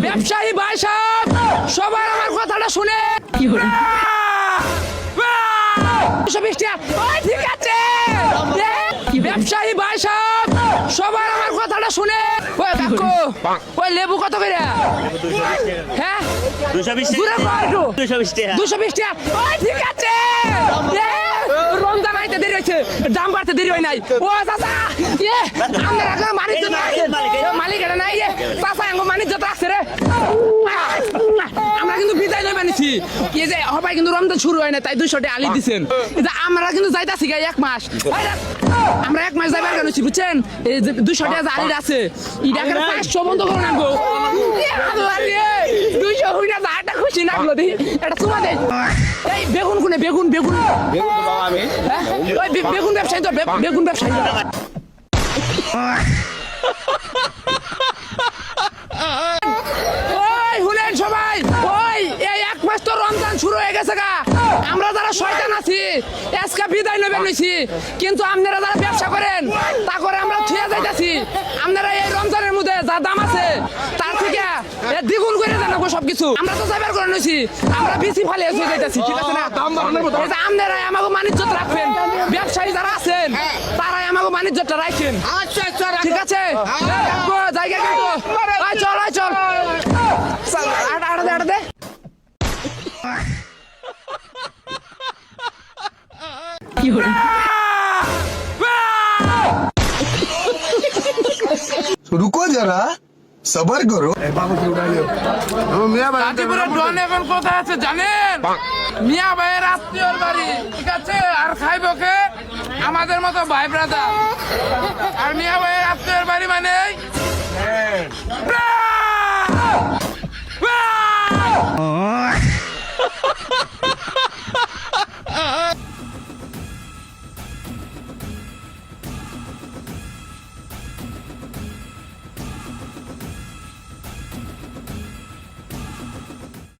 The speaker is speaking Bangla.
ব্যবসায়ী ভাই সাহেব সবার আমার কথাটা শুনে ঠিক আছে ব্যবসায়ী ভাই সাহেব সবার আমার কথাটা শুনে ওই কাকু ওই লেবু কত করে হ্যাঁ 220 টাকা ঠিক আছে রমজান আইতে দেরি হয়েছে দাম বাড়তে দেরি হয় নাই ও চাচা আমরা মানিজ্য মালিক এটা নাই রে চাচা এঙ্গ মানিজ্য রাখছে রে আমরা কিন্তু বিদায় নয় মানিছি কি যে হবাই কিন্তু রমজান শুরু হয় না তাই 200 টাকা আলি দিছেন আমরা কিন্তু যাইতাছি গাই 1 মাস আমরা 1 মাস যাইবার কেন বুঝছেন এই 200 টাকা আলি আছে ইডাকে 500 বন্ধ করে নাগো 200 হইনা যাটা খুশি নাগলো দি এটা চুমা দে এই বেগুন কোনে বেগুন তো বাবা আমি ওই বেগুন ব্যবসায়ী তো বেগুন ব্যবসায়ী ওই হুলেন সবাই ওই এই 1 মাস তো রমজান শুরু হয়ে গেছে গা আমরা যারা শয়তান আছি আজকে বিদায় নেবেন নিছি কিন্তু আপনারা যারা ব্যবসা করেন তা করে আমরা থুয়া যাইতাছি আপনারা এই রমজানের মধ্যে যা দাম আছে তার থেকে দ্বিগুণ করে জানাবো সবকিছু আমরা তো যাইবার করে নিছি আমরা বেশি ফালে এসে যাইতাছি ঠিক আছে না দাম বাড়ানোর মতো আপনারা আমাকে বাণিজ্য রাখবেন ব্যবসায়ী যারা আছেন তারাই আমাকে বাণিজ্যটা রাখেন আচ্ছা ঠিক আছে জায়গা কিন্তু চল আড়া দে কি হলো रुको जरा सबर करो এখন কোথায় আছে জানেন মিয়া ভাইয়ের আত্মীয়র বাড়ি ঠিক আছে আর খাইবো কে আমাদের মতো ভাই ব্রাদার আর মিয়া ভাইয়ের আত্মীয়র বাড়ি মানে